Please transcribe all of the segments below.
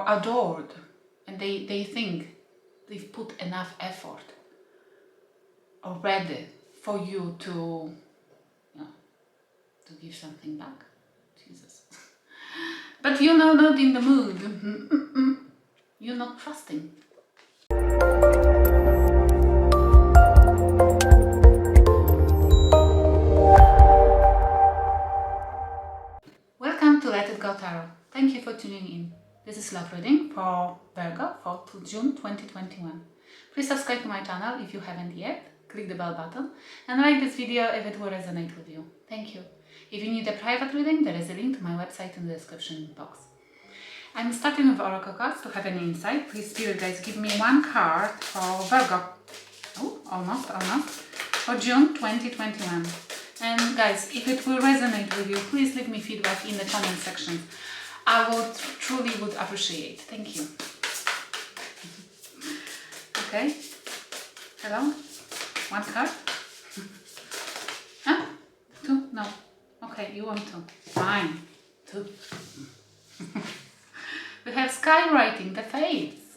are adored and they think they've put enough effort already for you to, to give something back. Jesus. But you're not in the mood. You're not trusting. Welcome to Let It Go Tarot. Thank you for tuning in. This is love reading for Virgo for June 2021. Please subscribe to my channel if you haven't yet. Click the bell button and like this video if it will resonate with you. Thank you. If you need a private reading, there is a link to my website in the description box. I'm starting with Oracle cards to have an insight. Please, Spirit guys, give me one card for Virgo. Oh, almost. For June 2021. And guys, if it will resonate with you, please leave me feedback in the comment section. I would truly appreciate. Thank you. Okay. Hello? One card? Huh? Two? No. Okay, you want two. Fine. Two. We have skywriting, the fates.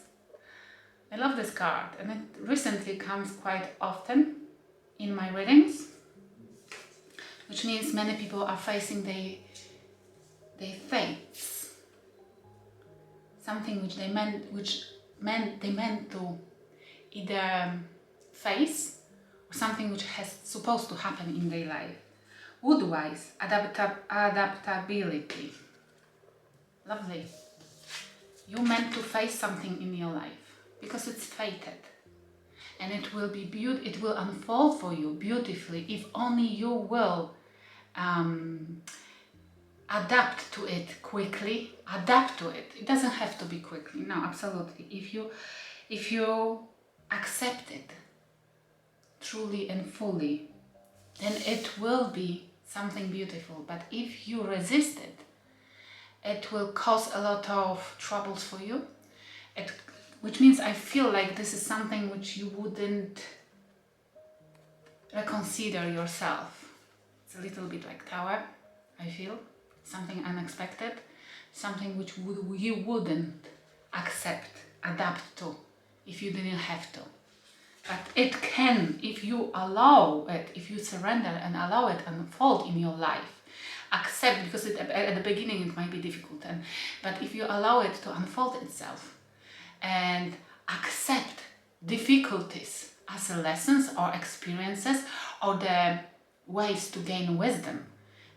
I love this card, and it recently comes quite often in my readings, which means many people are facing their fates. Something which they meant to either face, or something which has supposed to happen in their life. Wood-wise, adaptability. Lovely. You meant to face something in your life because it's fated, and it will be it will unfold for you beautifully if only you will adapt to it quickly. Adapt to it. It doesn't have to be quickly. No, absolutely. If you accept it truly and fully, then it will be something beautiful. But if you resist it, it will cause a lot of troubles for you. Which means I feel like this is something which you wouldn't reconsider yourself. It's a little bit like Tower, I feel. Something unexpected, something which you wouldn't accept, adapt to, if you didn't have to. But it can, if you allow it, if you surrender and allow it to unfold in your life. Accept, because at the beginning it might be difficult, but if you allow it to unfold itself and accept difficulties as lessons or experiences or the ways to gain wisdom,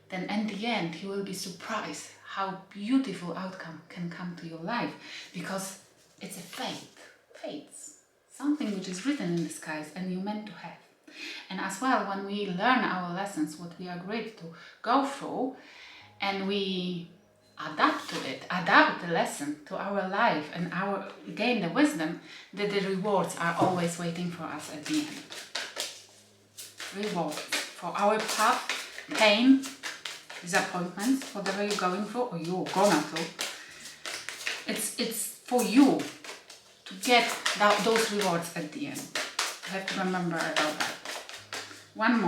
then in the end you will be surprised how beautiful outcome can come to your life, because it's a fates, something which is written in the skies and you meant to have. And as well, when we learn our lessons, what we agreed to go through, and we adapt to it, adapt the lesson to our life and gain the wisdom, that the rewards are always waiting for us at the end. Rewards for our path, pain, disappointments, whatever you're going through or you're gonna through. It's for you to get those rewards at the end. You have to remember about that. One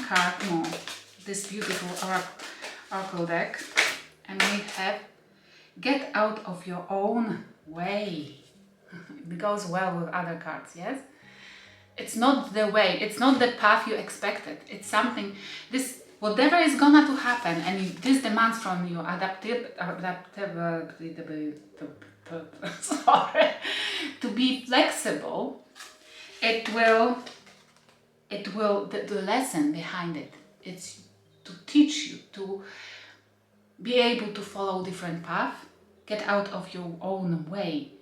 card more. This beautiful oracle deck, and we have get out of your own way. It goes well with other cards, yes? It's not the way, it's not the path you expected. It's something, whatever is gonna to happen, and this demands from you sorry, to be flexible. The lesson behind it, it's to teach you to be able to follow different paths, get out of your own way,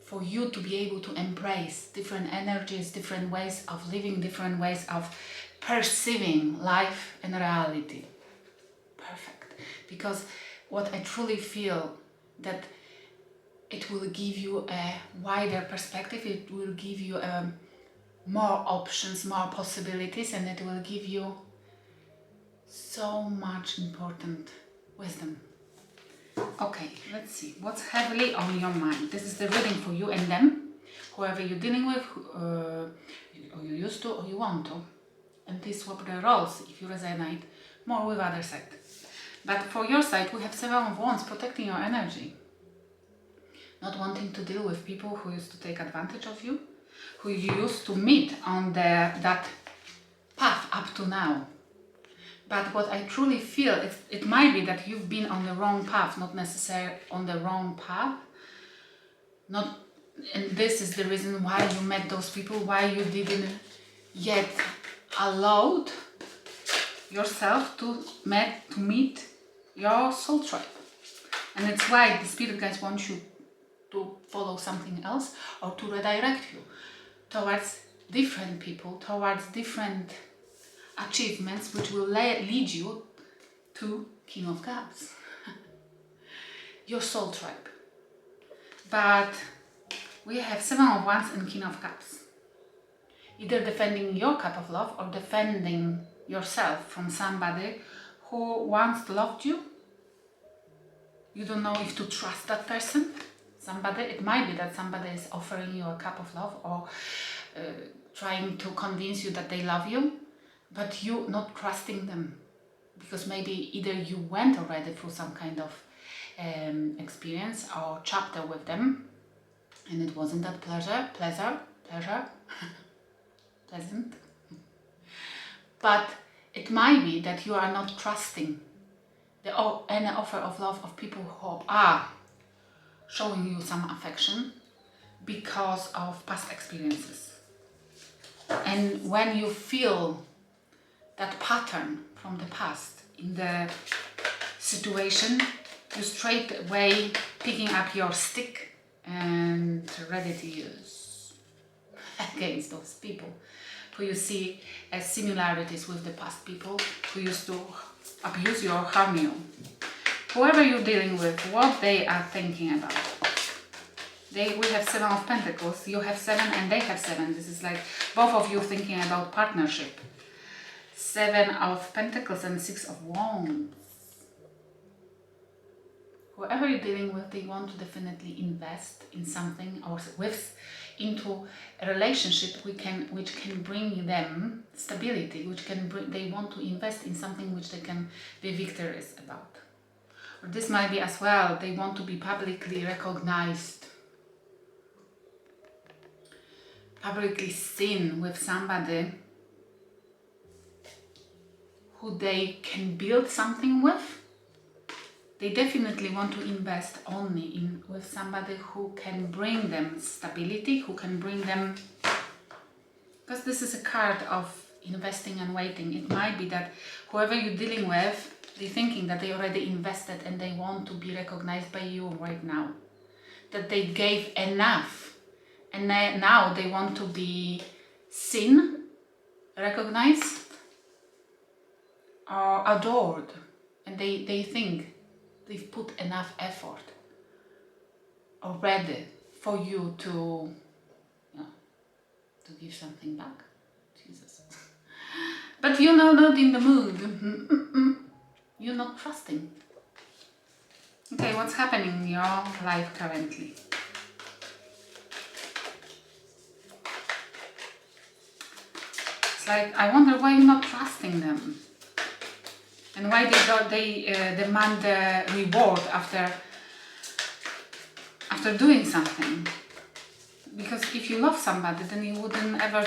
for you to be able to embrace different energies, different ways of living, different ways of perceiving life and reality. Perfect. Because what I truly feel, that it will give you a wider perspective, it will give you more options, more possibilities, and it will give you so much important wisdom. Okay, let's see what's heavily on your mind. This is the reading for you and them, whoever you're dealing with, or you used to, or you want to. And please swap the roles if you resonate more with other side. But for your side, we have Seven of Wands protecting your energy. not wanting to deal with people who used to take advantage of you, who you used to meet on that path up to now. But what I truly feel, it might be that you've been on the wrong path, not necessarily on the wrong path. And this is the reason why you met those people, why you didn't yet allowed yourself to meet your soul tribe. And it's why the spirit guides want you to follow something else or to redirect you towards different people, towards different achievements, which will lead you to King of Cups, your soul tribe. But we have Seven of Wands and King of Cups. Either defending your cup of love or defending yourself from somebody who once loved you. You don't know if to trust that person. It might be that somebody is offering you a cup of love or trying to convince you that they love you, but you not trusting them, because maybe either you went already through some kind of experience or chapter with them, and it wasn't that pleasant. But it might be that you are not trusting any offer of love of people who are showing you some affection because of past experiences. And when you feel that pattern from the past in the situation, you straight away picking up your stick and ready to use against those people who you see as similarities with the past people who used to abuse you or harm you. Whoever you're dealing with, what they are thinking about. We have Seven of Pentacles, you have 7 and they have 7. This is like both of you thinking about partnership. 7 of Pentacles and 6 of Wands. Whoever you're dealing with, they want to definitely invest in something or into a relationship which can bring them stability, they want to invest in something which they can be victorious about. Or this might be as well, they want to be publicly recognized, publicly seen with somebody who they can build something with. They definitely want to invest only with somebody who can bring them stability, who can bring them, because this is a card of investing and waiting. It might be that whoever you're dealing with, they're thinking that they already invested and they want to be recognized by you right now. That they gave enough and now they want to be seen, recognized, or adored. And they think they've put enough effort already for you to give something back. Jesus. But you're not in the mood. You're not trusting. Okay, what's happening in your life currently? It's like, I wonder why you're not trusting them. And why they demand the reward after doing something. Because if you love somebody, then you wouldn't ever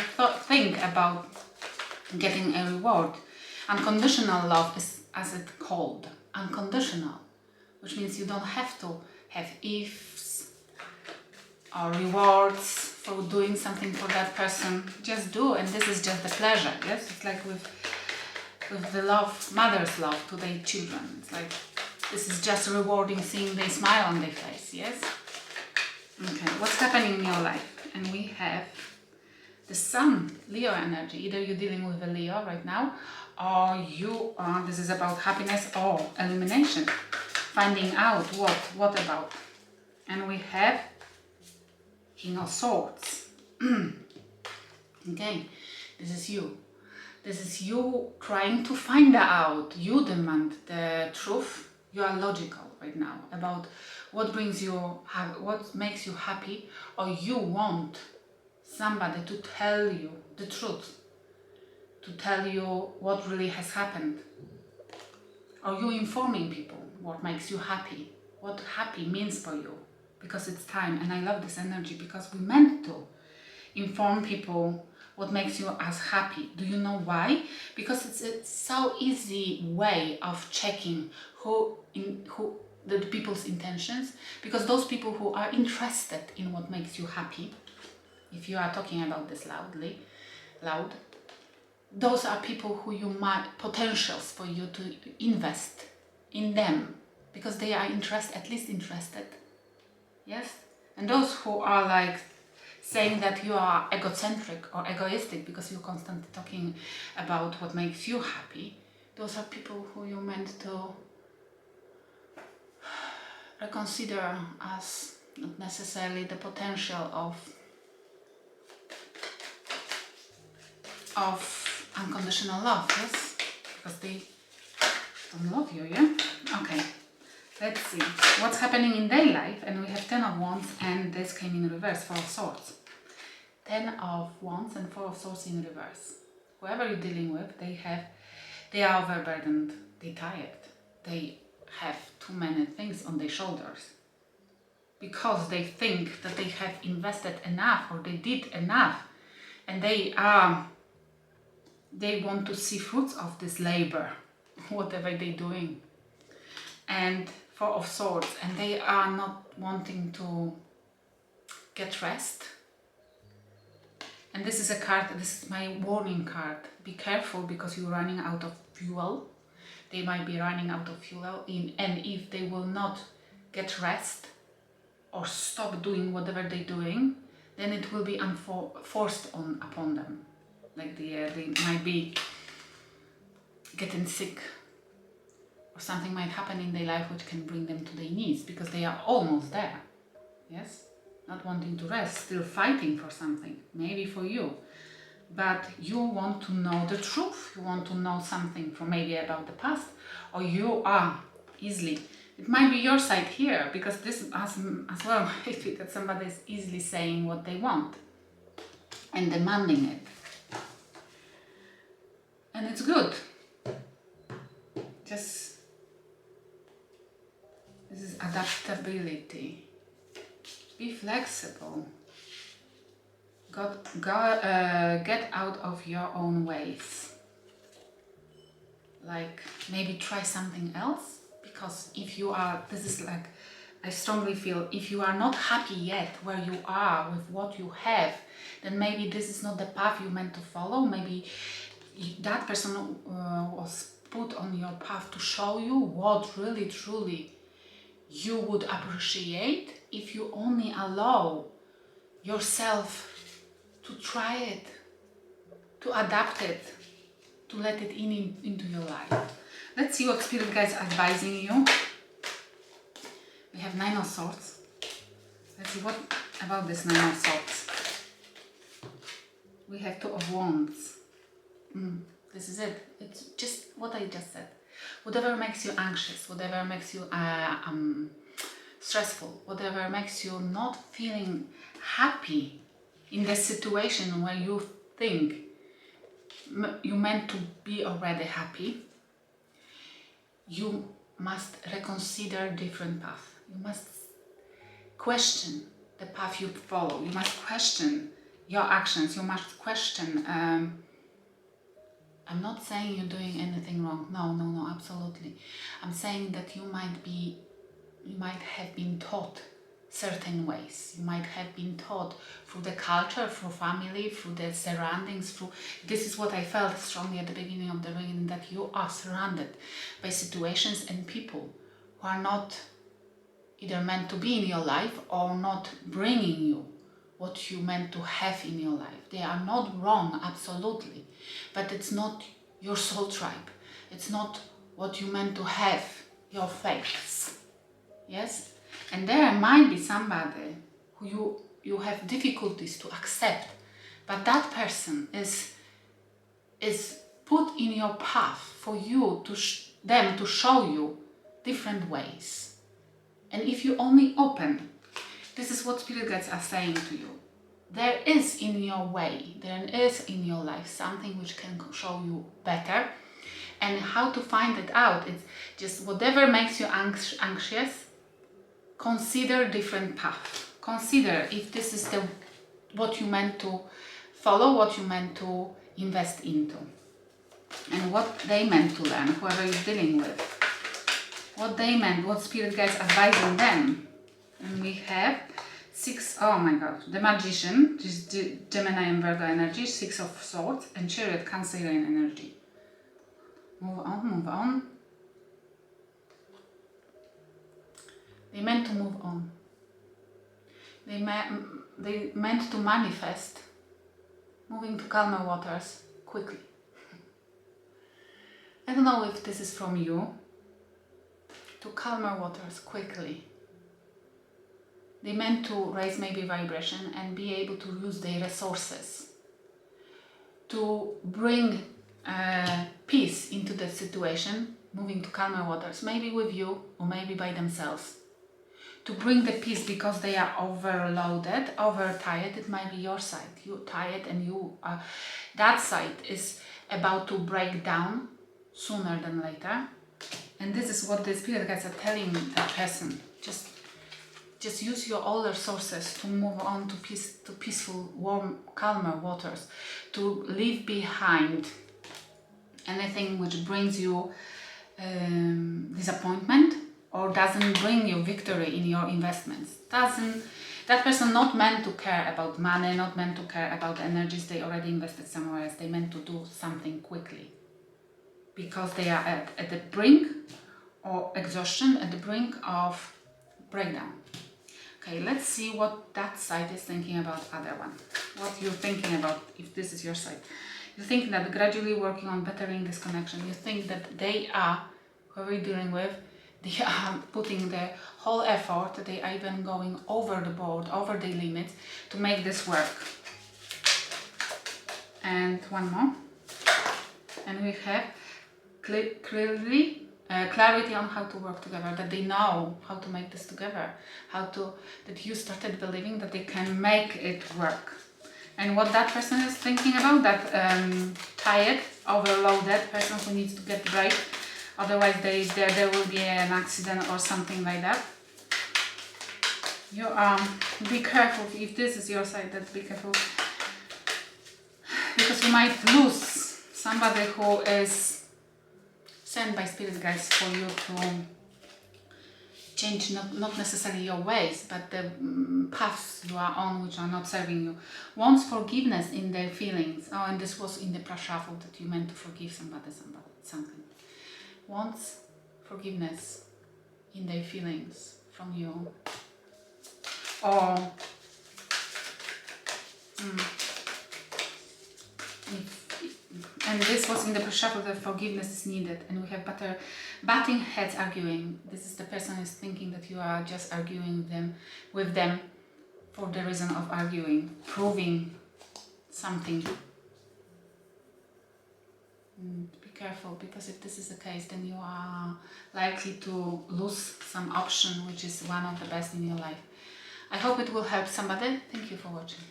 think about getting a reward. Unconditional love is, as it's called, unconditional, which means you don't have to have ifs or rewards for doing something for that person. Just do, and this is just the pleasure. Yes, it's like with the love, mother's love to their children. It's like, this is just rewarding seeing they smile on their face, yes? Okay, what's happening in your life? And we have the Sun, Leo energy. Either you're dealing with a Leo right now, or you are, this is about happiness or elimination. Finding out what about. And we have King of Swords. Okay, this is you. This is you trying to find out. You demand the truth. You are logical right now about what brings you, what makes you happy, or you want somebody to tell you the truth, to tell you what really has happened. Or you informing people what makes you happy, what happy means for you. because it's time. And I love this energy because we meant to inform people what makes you as happy. Do you know why? Because it's so easy way of checking who the people's intentions, because those people who are interested in what makes you happy, if you are talking about this loud, those are people who you might potentials for you to invest in them, because they are at least interested. Yes? And those who are like saying that you are egocentric or egoistic because you're constantly talking about what makes you happy, those are people who you meant to reconsider as not necessarily the potential of unconditional love, yes? Because they don't love you, yeah? Okay, let's see what's happening in their life. And we have 10 of Wands, and this came in reverse, 4 of Swords. 10 of Wands and 4 of Swords in reverse. Whoever you're dealing with, they are overburdened, they're tired, they have too many things on their shoulders, because they think that they have invested enough or they did enough, and they want to see fruits of this labor, whatever they're doing. And 4 of Swords, and they are not wanting to get rest. And this is a card, this is my warning card. Be careful, because you're running out of fuel. They might be running out of fuel, and if they will not get rest or stop doing whatever they're doing, then it will be forced upon them. Like they might be getting sick, or something might happen in their life which can bring them to their knees, because they are almost there. Yes? Not wanting to rest, still fighting for something, maybe for you. But you want to know the truth, you want to know something from maybe about the past, or you are easily, it might be your side here, because this as well might be that somebody is easily saying what they want and demanding it. And it's good. Just, this is adaptability. Be flexible. Get out of your own ways. Like, maybe try something else, because if you are, this is like, I strongly feel, if you are not happy yet where you are with what you have, then maybe this is not the path you meant to follow. Maybe that person was put on your path to show you what really truly you would appreciate if you only allow yourself to try it, to adapt it, to let it into your life. Let's see what Spirit Guides are advising you. We have 9 of Swords. Let's see what about this 9 of Swords. We have 2 of Wands. This is it. It's just what I just said. Whatever makes you anxious, whatever makes you stressful, whatever makes you not feeling happy in the situation where you think you meant to be already happy, you must reconsider different path. You must question the path you follow. You must question your actions. You must question. I'm not saying you're doing anything wrong. No, absolutely. I'm saying that you might have been taught certain ways. You might have been taught through the culture, through family, through the surroundings, this is what I felt strongly at the beginning of the reading, that you are surrounded by situations and people who are not either meant to be in your life or not bringing you what you meant to have in your life. They are not wrong, absolutely, but it's not your soul tribe. It's not what you meant to have, your faiths. Yes? And there might be somebody who you have difficulties to accept, but that person is put in your path for you them to show you different ways. And if you only open, this is what Spirit Guides are saying to you. There is in your way, there is in your life something which can show you better. And how to find it out, it's just whatever makes you anxious, consider different path. Consider if this is what you meant to follow, what you meant to invest into, and what they meant to learn, whoever you're dealing with. What they meant, what Spirit guides advising them. And we have oh my god, the Magician, which is Gemini and Virgo energy, 6 of Swords, and Chariot, Cancerian energy. Move on, move on. They meant to move on. They meant to manifest moving to calmer waters quickly. I don't know if this is from you. To calmer waters quickly. They meant to raise maybe vibration and be able to use their resources to bring peace into the situation, moving to calmer waters, maybe with you or maybe by themselves. To bring the peace because they are overloaded, overtired. It might be your side. You're tired and that side is about to break down sooner than later. And this is what the Spirit guides are telling that person. Just use your all resources to move on to peaceful, warm, calmer waters. To leave behind anything which brings you disappointment or doesn't bring you victory in your investments. That person not meant to care about money, not meant to care about the energies they already invested somewhere else. They meant to do something quickly. Because they are at the brink of exhaustion, at the brink of breakdown. Okay, let's see what that side is thinking about other one. What you're thinking about if this is your side. You think that gradually working on bettering this connection. You think that they are, whoever you're dealing with, they are putting their whole effort, they are even going over the board, over their limits to make this work. And one more. And we have clarity on how to work together, that they know how to make this together, that you started believing that they can make it work. And what that person is thinking about, that tired, overloaded person who needs to get a break, otherwise there will be an accident or something like that. You be careful if this is your side, that be careful, because you might lose somebody who is sent by Spirit guides for you to change not necessarily your ways, but the paths you are on which are not serving you. Wants forgiveness in their feelings. Oh, and this was in the prashuffle that you meant to forgive something. Wants forgiveness in their feelings from you. Or and this was in the prashuffle that forgiveness is needed, and we have butting heads, arguing. This is the person who is thinking that you are just arguing with them for the reason of arguing, proving something. Be careful, because if this is the case, then you are likely to lose some option which is one of the best in your life. I hope it will help somebody. Thank you for watching.